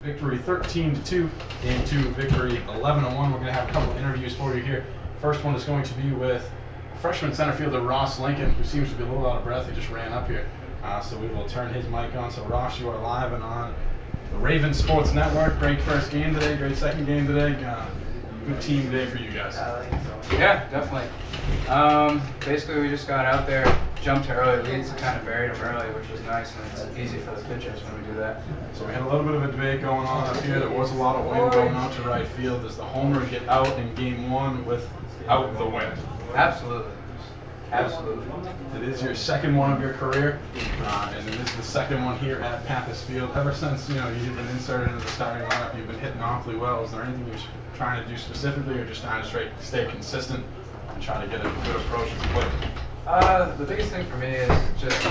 Victory 13-2 into victory 11-1. We're going to have a couple of interviews for you here. First one is going to be with freshman center fielder Ross Lincoln, who seems to be a little out of breath. He just ran up here. So we will turn his mic on. So Ross, you are live and on the Ravens Sports Network. Great first game today, great second game today. Good team day for you guys. Yeah, definitely. Basically, we just got out there, jumped to early leads, and kind of buried them early, which was nice, and it's easy for the pitchers when we do that. So we had a little bit of a debate going on up here. There was a lot of wind going out to right field. Does the homer get out in game one without the wind? Absolutely. Absolutely. It is your second one of your career, and it is the second one here at Pappas Field. Ever since you've been inserted into the starting lineup, you've been hitting awfully well. Is there anything you're trying to do specifically, or just trying to stay consistent and try to get a good approach at the plate? The biggest thing for me is just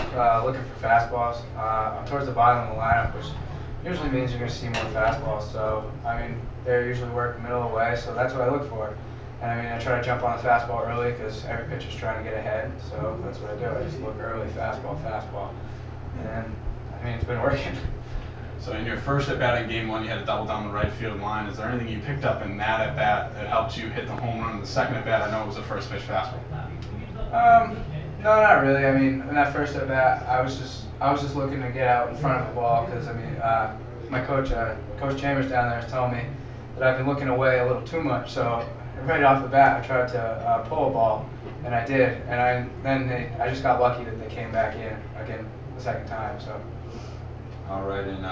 looking for fastballs. I'm towards the bottom of the lineup, which usually means you're going to see more fastballs. So, they usually work middle of the way, so that's what I look for. And I try to jump on the fastball early because every pitcher's trying to get ahead. So that's what I do. I just look early, fastball. And it's been working. So in your first at-bat in game one, you had a double down the right field line. Is there anything you picked up in that at-bat that helped you hit the home run in the second at-bat? I know it was a first pitch fastball. No, not really. In that first at-bat, I was just looking to get out in front of the ball because, my coach, Coach Chambers down there is telling me that I've been looking away a little too much. So right off the bat, I tried to pull a ball, and I did. And I just got lucky that they came back in again the second time. So. All right, and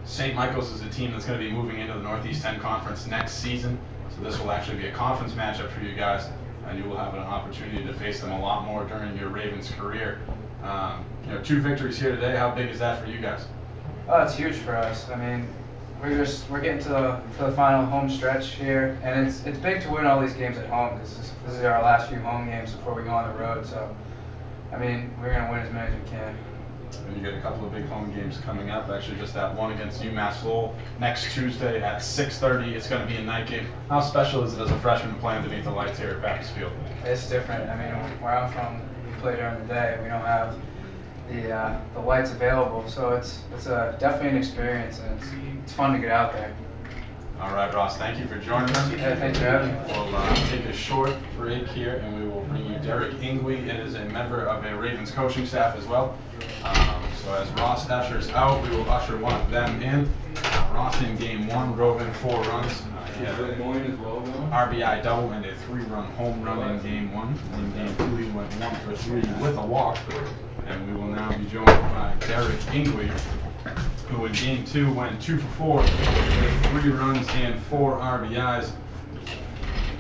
St. Michael's is a team that's going to be moving into the Northeast 10 Conference next season. So this will actually be a conference matchup for you guys, and you will have an opportunity to face them a lot more during your Ravens career. 2 victories here today. How big is that for you guys? Oh, it's huge for us. We're getting to the final home stretch here, and it's big to win all these games at home because this is our last few home games before we go on the road. So, we're going to win as many as we can. And you get a couple of big home games coming up. Actually, just that one against UMass Lowell next Tuesday at 6:30. It's going to be a night game. How special is it as a freshman playing beneath the lights here at Pappas Field? It's different. Where I'm from, we play during the day. We don't have the lights available, so it's definitely an experience, and it's fun to get out there. All right, Ross, thank you for joining us. Yeah, thanks for having me. We'll take a short break here, and we will bring you Darryl Ingui. It is a member of a Ravens coaching staff as well. So as Ross ushers out, we will usher one of them in. Ross in game 1 drove in 4 runs. He had an RBI double and a 3-run home run in game 1. In game 2, he went 1 for 3 with a walk. And we will now be joined by Darryl Ingui, who in game 2 went 2 for 4 with 3 runs and 4 RBIs.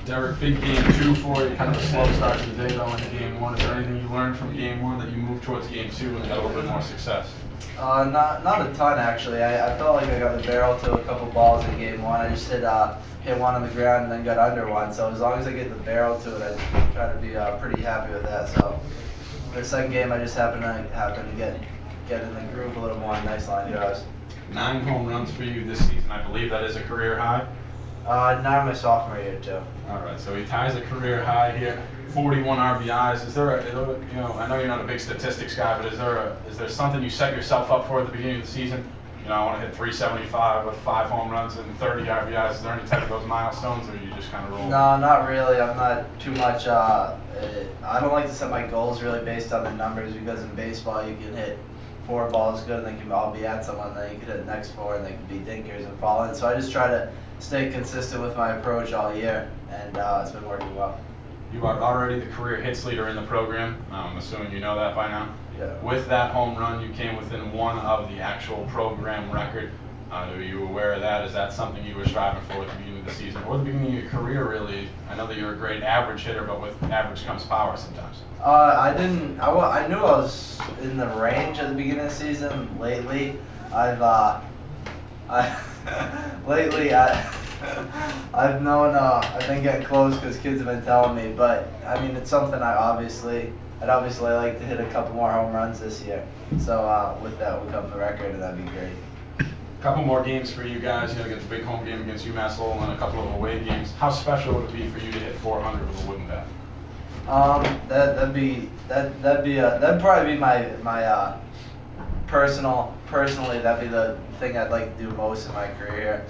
Derek, big game 2 for you, kind of a slow start to the day though in game 1. Is there anything you learned from game 1 that you moved towards game 2 and got a little bit more success? Not a ton actually. I felt like I got the barrel to a couple balls in game 1. I just hit one on the ground and then got under one. So as long as I get the barrel to it, I try to be pretty happy with that. So the second game, I just happened to get in the groove a little more. Nice line drives. 9 home runs for you this season. I believe that is a career high. 9 my sophomore year too. All right, so he ties a career high here. 41 RBIs. Is there I know you're not a big statistics guy, but is there something you set yourself up for at the beginning of the season? I want to hit 375 with 5 home runs and 30 RBIs. Is there any type of those milestones, or you just kind of roll? No, not really. I'm not too much. I don't like to set my goals really based on the numbers, because in baseball you can hit 4 balls good and they can all be at someone, then you can hit the next 4 and they can be dinkers and fall in. So I just try to stay consistent with my approach all year, and it's been working well. You are already the career hits leader in the program. I'm assuming you know that by now. Yeah. With that home run, you came within 1 of the actual program record. Are you aware of that? Is that something you were striving for at the beginning of the season, or the beginning of your career, really? I know that you're a great average hitter, but with average comes power sometimes. I knew I was in the range at the beginning of the season. Lately, I've known I've been getting close because kids have been telling me. But it's something I'd obviously like to hit a couple more home runs this year. So with that would come the record, and that'd be great. A couple more games for you guys. Get the big home game against UMass Lowell and a couple of away games. How special would it be for you to hit 400 with a wooden bat? That'd probably be my personally, that'd be the thing I'd like to do most in my career.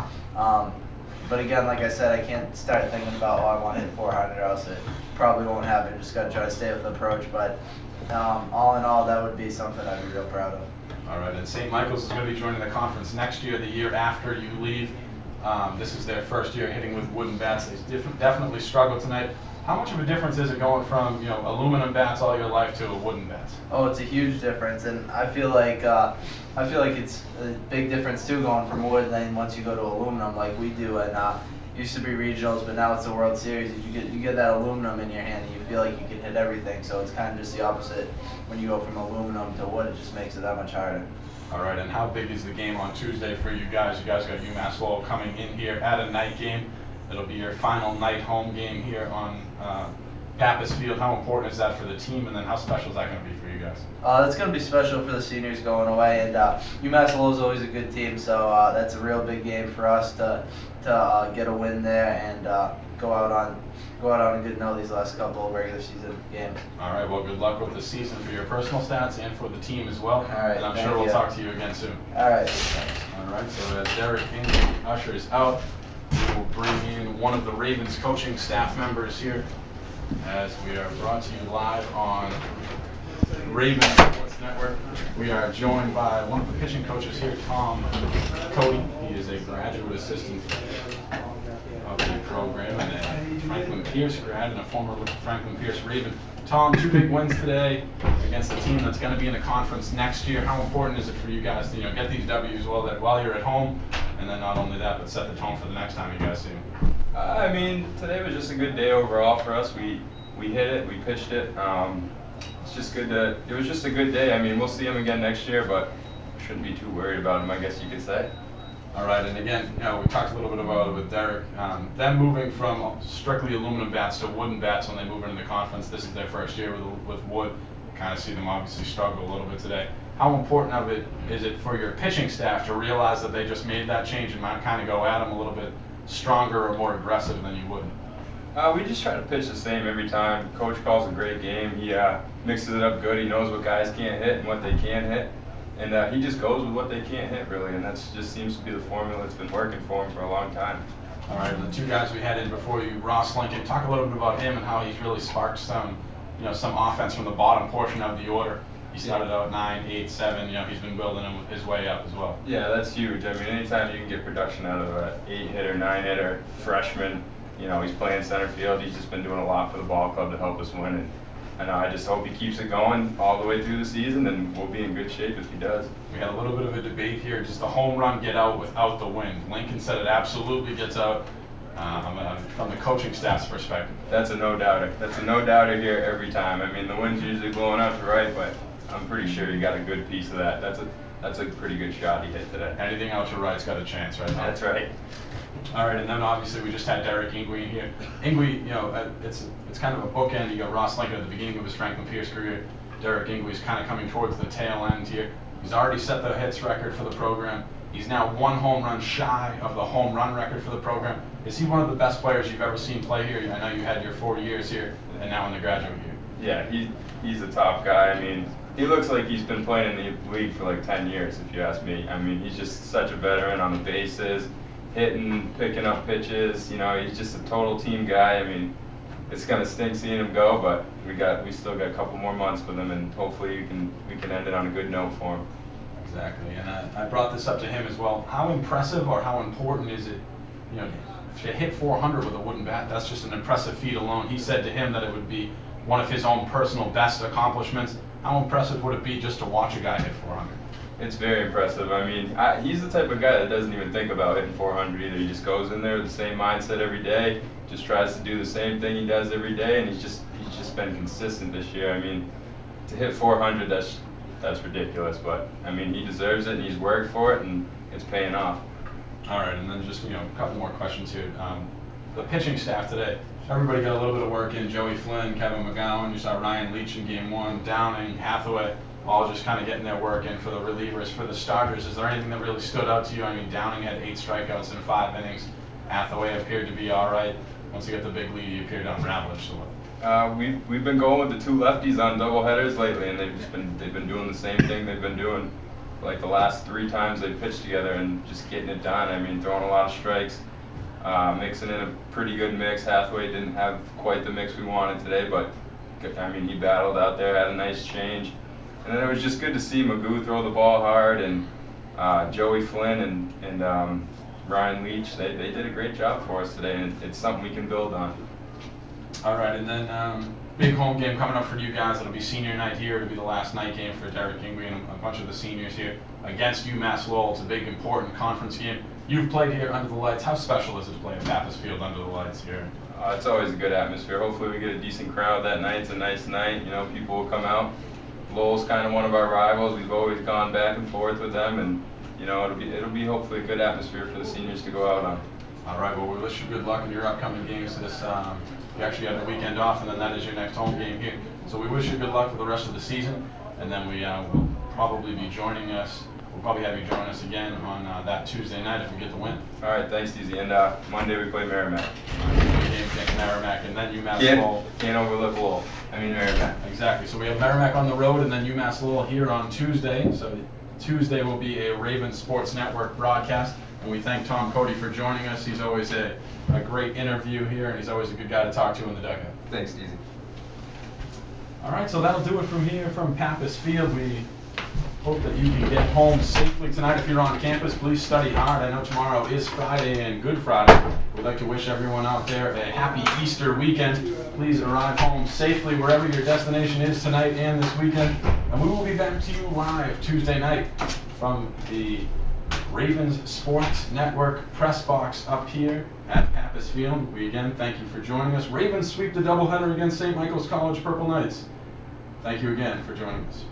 But again, like I said, I can't start thinking about, oh, I want to hit 400, or else it probably won't happen. Just got to try to stay with the approach. But all in all, that would be something I'd be real proud of. All right, and St. Michael's is going to be joining the conference next year, the year after you leave. This is their first year hitting with wooden bats. They definitely struggled tonight. How much of a difference is it going from aluminum bats all your life to a wooden bats? Oh, it's a huge difference, and I feel like it's a big difference too going from wood than once you go to aluminum like we do. And used to be regionals, but now it's the World Series. You get that aluminum in your hand, and you feel like you can hit everything. So it's kind of just the opposite when you go from aluminum to wood. It just makes it that much harder. All right, and how big is the game on Tuesday for you guys? You guys got UMass Lowell coming in here at a night game. It'll be your final night home game here on Pappas Field. How important is that for the team, and then how special is that going to be for you guys? That's going to be special for the seniors going away, and UMass Lowell is always a good team, so that's a real big game for us to get a win there and go out on a good note these last couple of regular season games. All right, well, good luck with the season for your personal stats and for the team as well. All right, and I'm sure we'll talk to you again soon. All right, thanks. All right, so as Derek Ingui ushers out, we will bring in one of the Ravens coaching staff members here, as we are brought to you live on Ravens Sports Network. We are joined by one of the pitching coaches here, Cote. He is a graduate assistant of the program and a Franklin Pierce grad and a former Franklin Pierce Raven. Tom, 2 big wins today against a team that's going to be in the conference next year. How important is it for you guys to get these W's while you're at home, and then not only that, but set the tone for the next time you guys see them? I mean, today was just a good day overall for us. We hit it, we pitched it. It's just good it was just a good day. I mean, we'll see them again next year, but shouldn't be too worried about them, I guess you could say. All right, and again, we talked a little bit about it with Derek. Them moving from strictly aluminum bats to wooden bats when they move into the conference. This is their first year with wood. Kind of see them obviously struggle a little bit today. How important of it is it for your pitching staff to realize that they just made that change and might kind of go at them a little bit stronger or more aggressive than you would? We just try to pitch the same every time. Coach calls a great game. He mixes it up good. He knows what guys can't hit and what they can hit. And he just goes with what they can't hit, really, and that just seems to be the formula that's been working for him for a long time. All right, and the 2 guys we had in before you, Ross Lincoln, talk a little bit about him and how he's really sparked some offense from the bottom portion of the order. He started out 9, 8, 7. He's been building his way up as well. Yeah, that's huge. I mean, anytime you can get production out of an 8-hitter, 9-hitter freshman, he's playing center field. He's just been doing a lot for the ball club to help us win. And I just hope he keeps it going all the way through the season, and we'll be in good shape if he does. We had a little bit of a debate here. Does the home run get out without the wind? Lincoln said it absolutely gets out. From the coaching staff's perspective. That's a no-doubter. That's a no-doubter here every time. I mean, the wind's usually blowing out to right, but I'm pretty sure you got a good piece of that. That's a pretty good shot he hit today. Anything out to right's got a chance, right? That's right. All right, and then obviously we just had Derek Ingui in here. Ingui, it's kind of a bookend. You got Ross Lincoln at the beginning of his Franklin Pierce career. Derek Ingui is kind of coming towards the tail end here. He's already set the hits record for the program. He's now 1 home run shy of the home run record for the program. Is he one of the best players you've ever seen play here? I know you had your 4 years here and now in the graduate year. Yeah, he's a top guy. I mean, he looks like he's been playing in the league for like 10 years, if you ask me. I mean, he's just such a veteran on the bases, hitting, picking up pitches. He's just a total team guy. I mean, it's gonna stink seeing him go, but we still got a couple more months with him, and hopefully we can end it on a good note for him. Exactly, and I brought this up to him as well. How impressive or how important is it, to hit 400 with a wooden bat? That's just an impressive feat alone. He said to him that it would be one of his own personal best accomplishments. How impressive would it be just to watch a guy hit 400? It's very impressive. I mean, he's the type of guy that doesn't even think about hitting 400 either. He just goes in there with the same mindset every day, just tries to do the same thing he does every day, and he's just been consistent this year. I mean, to hit 400, that's ridiculous, but I mean, he deserves it and he's worked for it, and it's paying off. All right, and then just a couple more questions here. The pitching staff today, everybody got a little bit of work in. Joey Flynn, Kevin McGowan, you saw Ryan Leach in game 1, Downing, Hathaway, all just kind of getting their work in for the relievers. For the starters, is there anything that really stood out to you? I mean, Downing had 8 strikeouts in 5 innings. Hathaway appeared to be all right. Once he got the big lead, he appeared to unravel it. So we've been going with the 2 lefties on doubleheaders lately, and they've been doing the same thing they've been doing like the last 3 times they pitched together and just getting it done. I mean, throwing a lot of strikes, mixing in a pretty good mix. Hathaway didn't have quite the mix we wanted today, but I mean, he battled out there, had a nice change. And then it was just good to see Magoo throw the ball hard, and Joey Flynn and Ryan Leach, they did a great job for us today, and it's something we can build on. All right, and then big home game coming up for you guys. It'll be senior night here. It'll be the last night game for Darryl Jeannetti and a bunch of the seniors here against UMass Lowell. It's a big, important conference game. You've played here under the lights. How special is it to play at Pappas Field under the lights here? It's always a good atmosphere. Hopefully we get a decent crowd that night. It's a nice night. You know, people will come out. Lowell's kind of one of our rivals. We've always gone back and forth with them, and you know, it'll be hopefully a good atmosphere for the seniors to go out on. All right, well, we wish you good luck in your upcoming games. You actually have the weekend off, and then that is your next home game here. So we wish you good luck for the rest of the season, and then we will probably be joining us. We'll probably have you join us again on that Tuesday night if we get the win. All right, thanks, DZ. And Monday we play Merrimack. Game against Merrimack, and then UMass Lowell. Can't overlook Lowell. I mean Merrimack. Exactly. So we have Merrimack on the road, and then UMass Lowell here on Tuesday. So Tuesday will be a Ravens Sports Network broadcast. And we thank Tom Cote for joining us. He's always a great interview here, and he's always a good guy to talk to in the dugout. Thanks, DZ. All right, so that'll do it from here from Pappas Field. We hope that you can get home safely tonight. If you're on campus, please study hard. I know tomorrow is Friday and Good Friday. We'd like to wish everyone out there a happy Easter weekend. Please arrive home safely wherever your destination is tonight and this weekend. And we will be back to you live Tuesday night from the Ravens Sports Network press box up here at Pappas Field. We again thank you for joining us. Ravens sweep the doubleheader against St. Michael's College Purple Knights. Thank you again for joining us.